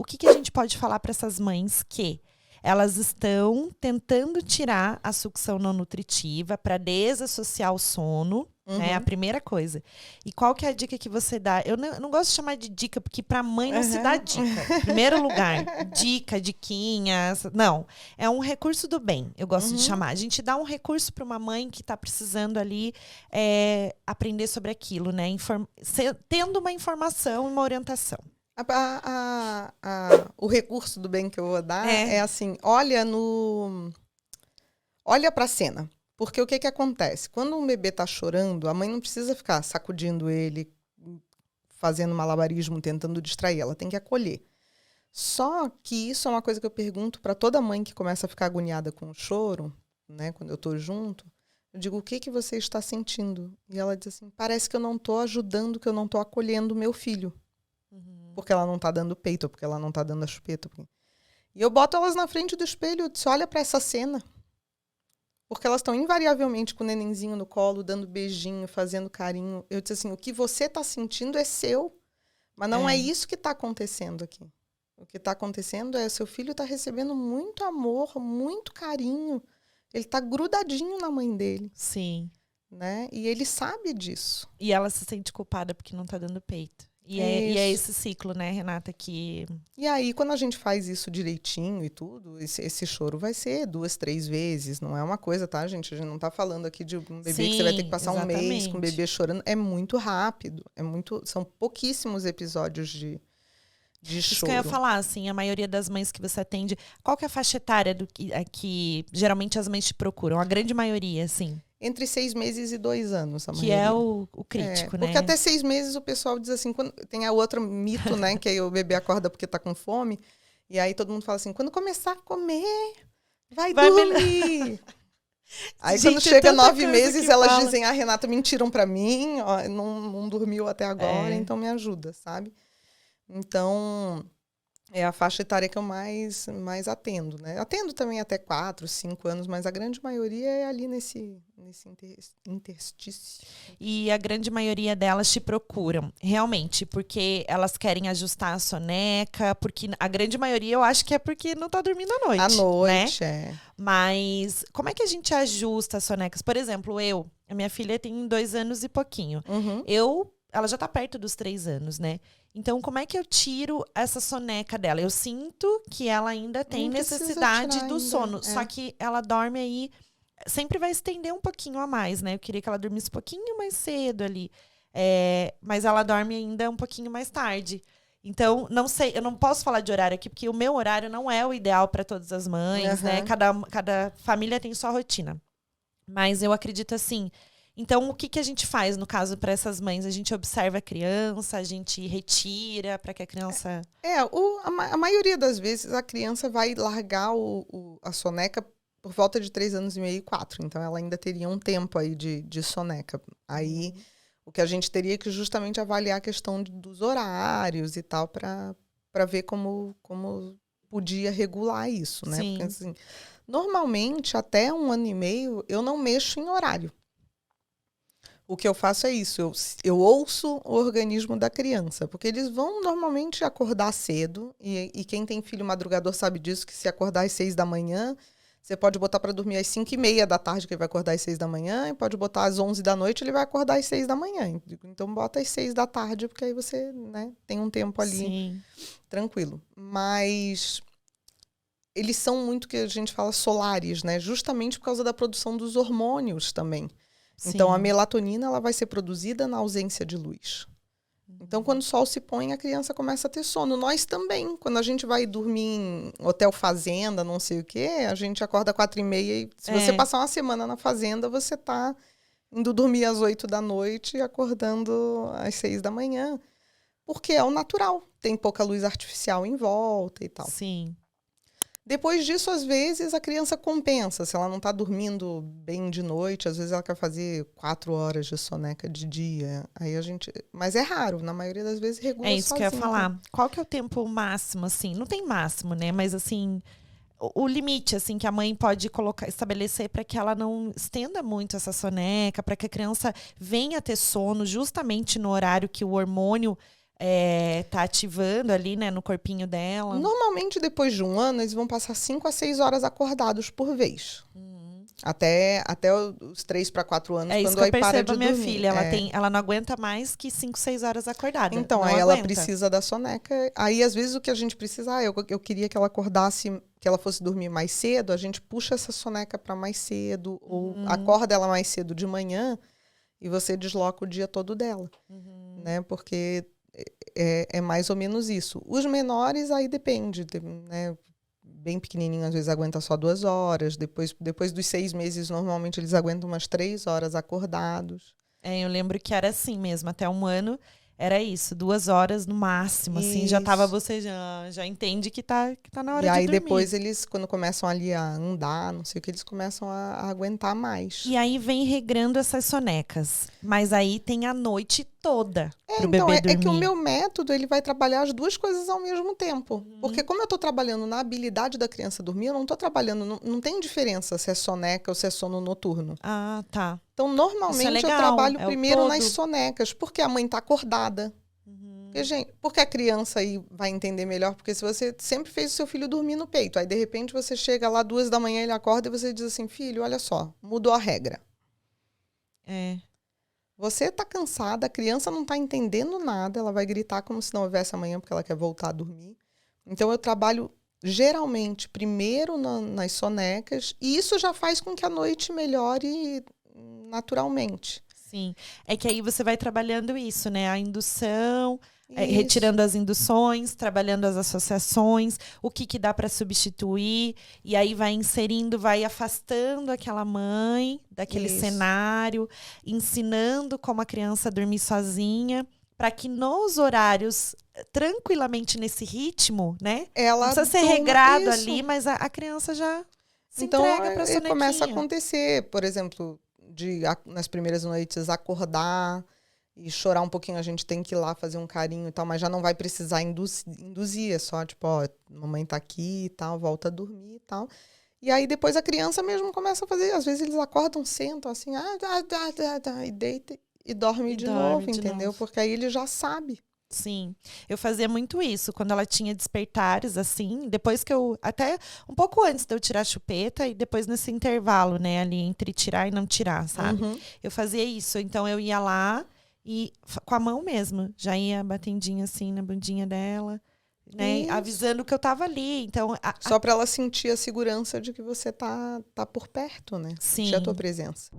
o que a gente pode falar para essas mães que elas estão tentando tirar a sucção não nutritiva para desassociar o sono, né? A primeira coisa. E qual que é a dica que você dá? Eu não gosto de chamar de dica, porque para mãe não se dá dica. Em primeiro lugar, diquinha. Não. É um recurso do bem, eu gosto de chamar. A gente dá um recurso para uma mãe que está precisando ali aprender sobre aquilo, né? Tendo uma informação e uma orientação. O recurso do bem que eu vou dar é assim, olha para a cena. Porque o que acontece? Quando um bebê está chorando, a mãe não precisa ficar sacudindo ele, fazendo malabarismo, tentando distrair. Ela tem que acolher. Só que isso é uma coisa que eu pergunto para toda mãe que começa a ficar agoniada com o choro, né? Quando eu estou junto, eu digo, o que você está sentindo? E ela diz assim, parece que eu não estou ajudando, que eu não estou acolhendo o meu filho. Porque ela não está dando peito, ou porque ela não está dando a chupeta. E eu boto elas na frente do espelho, eu disse, olha para essa cena. Porque elas estão invariavelmente com o nenenzinho no colo, dando beijinho, fazendo carinho. Eu disse assim, o que você está sentindo é seu, mas não é isso que está acontecendo aqui. O que está acontecendo é seu filho está recebendo muito amor, muito carinho. Ele está grudadinho na mãe dele. Sim. Né? E ele sabe disso. E ela se sente culpada porque não está dando peito. E é esse ciclo, né, Renata, que... E aí, quando a gente faz isso direitinho e tudo, esse choro vai ser 2, 3 vezes. Não é uma coisa, tá, gente? A gente não tá falando aqui de um bebê que você vai ter que passar um mês com o bebê chorando. É muito rápido. São pouquíssimos episódios de choro. Isso que eu ia falar, assim, a maioria das mães que você atende... Qual que é a faixa etária que geralmente as mães te procuram? A grande maioria, assim. Entre 6 meses e 2 anos, a maioria. Que é o crítico, né? Porque até 6 meses o pessoal diz assim, tem a outra mito, né? Que aí o bebê acorda porque tá com fome. E aí todo mundo fala assim, quando começar a comer, vai dormir. Aí gente, quando chega 9 meses, elas dizem, Renata, mentiram pra mim, ó, não dormiu até agora, então me ajuda, sabe? Então... É a faixa etária que eu mais atendo, né? Atendo também até 4, 5 anos, mas a grande maioria é ali nesse interstício. E a grande maioria delas te procuram, realmente, porque elas querem ajustar a soneca, porque a grande maioria eu acho que é porque não tá dormindo à noite. À noite, né? Mas como é que a gente ajusta as sonecas? Por exemplo, a minha filha tem 2 anos e pouquinho. Ela já tá perto dos 3 anos, né? Então, como é que eu tiro essa soneca dela? Eu sinto que ela ainda tem necessidade do sono. Só que ela dorme aí... Sempre vai estender um pouquinho a mais, né? Eu queria que ela dormisse um pouquinho mais cedo ali. Mas ela dorme ainda um pouquinho mais tarde. Então, não sei, eu não posso falar de horário aqui, porque o meu horário não é o ideal para todas as mães, né? Cada família tem sua rotina. Mas eu acredito assim... Então, o que a gente faz, no caso, para essas mães? A gente observa a criança, a gente retira para que a criança... A maioria das vezes a criança vai largar a soneca por volta de 3 anos e meio, 4. Então, ela ainda teria um tempo aí de soneca. Aí, o que a gente teria que justamente avaliar a questão dos horários e tal, para ver como podia regular isso, né? Sim. Porque, assim, normalmente, até 1 ano e meio, eu não mexo em horário. O que eu faço é isso, eu ouço o organismo da criança, porque eles vão normalmente acordar cedo, e quem tem filho madrugador sabe disso, que se acordar às 6 da manhã, você pode botar para dormir às 5:30 da tarde, que ele vai acordar às 6 da manhã, e pode botar às 11 da noite, ele vai acordar às 6 da manhã. Então bota às 6 da tarde, porque aí você, né, tem um tempo ali tranquilo. Mas eles são muito, que a gente fala, solares, né? Justamente por causa da produção dos hormônios também. Então, a melatonina ela vai ser produzida na ausência de luz. Então, quando o sol se põe, a criança começa a ter sono. Nós também. Quando a gente vai dormir em hotel fazenda, não sei o quê, a gente acorda 4:30 e se você passar uma semana na fazenda, você está indo dormir às 8 da noite e acordando às 6 da manhã. Porque é o natural. Tem pouca luz artificial em volta e tal. Sim. Depois disso, às vezes, a criança compensa. Se ela não está dormindo bem de noite, às vezes ela quer fazer 4 horas de soneca de dia. Aí a gente... Mas é raro, na maioria das vezes regula sozinho. É isso que eu ia falar. Qual que é o tempo máximo, assim? Não tem máximo, né? Mas, assim, o limite, assim, que a mãe pode estabelecer para que ela não estenda muito essa soneca, para que a criança venha ter sono justamente no horário que o hormônio tá ativando ali, né, no corpinho dela. Normalmente, depois de um ano, eles vão passar 5 a 6 horas acordados por vez. Até os 3 para 4 anos, É isso quando que eu aí para percebo de a minha dormir. filha. Ela não aguenta mais que 5, 6 horas acordada. Então, não aí aguenta. ela precisa da soneca. Aí, às vezes, o que a gente precisa... eu queria que ela acordasse, que ela fosse dormir mais cedo. A gente puxa essa soneca para mais cedo. Ou acorda ela mais cedo de manhã e você desloca o dia todo dela. Né? Porque é mais ou menos isso. Os menores, aí depende, né? Bem pequenininho, às vezes aguenta só 2 horas. Depois dos 6 meses, normalmente eles aguentam umas 3 horas acordados. Eu lembro que era assim mesmo, até um ano era isso, 2 horas no máximo, assim, já tava, você já entende que tá na hora de dormir. E aí depois eles, quando começam ali a andar, não sei o que, eles começam a aguentar mais. E aí vem regrando essas sonecas, mas aí tem a noite toda pro então, bebê dormir. É que o meu método, ele vai trabalhar as duas coisas ao mesmo tempo. Porque como eu tô trabalhando na habilidade da criança dormir, eu não tô trabalhando, não tem diferença se é soneca ou se é sono noturno. Ah, tá. Então, normalmente, eu trabalho primeiro nas sonecas, porque a mãe tá acordada. Porque a criança aí vai entender melhor, porque se você sempre fez o seu filho dormir no peito, aí de repente você chega lá 2 da manhã, ele acorda e você diz assim, filho, olha só, mudou a regra. Você tá cansada, a criança não tá entendendo nada, ela vai gritar como se não houvesse amanhã, porque ela quer voltar a dormir. Então eu trabalho geralmente primeiro nas sonecas, e isso já faz com que a noite melhore naturalmente. Sim, é que aí você vai trabalhando isso, né? A indução, retirando as induções, trabalhando as associações, o que dá para substituir, e aí vai inserindo, vai afastando aquela mãe daquele cenário, ensinando como a criança dormir sozinha, para que nos horários, tranquilamente nesse ritmo, né? Ela não precisa ser regrado ali, mas a criança já se entrega para a sonequinha. Começa a acontecer, por exemplo, nas primeiras noites acordar e chorar um pouquinho, a gente tem que ir lá fazer um carinho e tal, mas já não vai precisar induzir, é só tipo, ó, mamãe tá aqui e tal, volta a dormir e tal. E aí depois a criança mesmo começa a fazer, às vezes eles acordam, sentam assim, e deita e dorme de novo, entendeu? Porque aí ele já sabe. Sim, eu fazia muito isso quando ela tinha despertares, assim, depois que até um pouco antes de eu tirar a chupeta e depois nesse intervalo, né, ali entre tirar e não tirar, sabe? Eu fazia isso, então eu ia lá e com a mão mesmo, já ia batendinho assim na bundinha dela, né, avisando que eu tava ali, então... Só para ela sentir a segurança de que você tá por perto, né? Sim. Sentir a tua presença.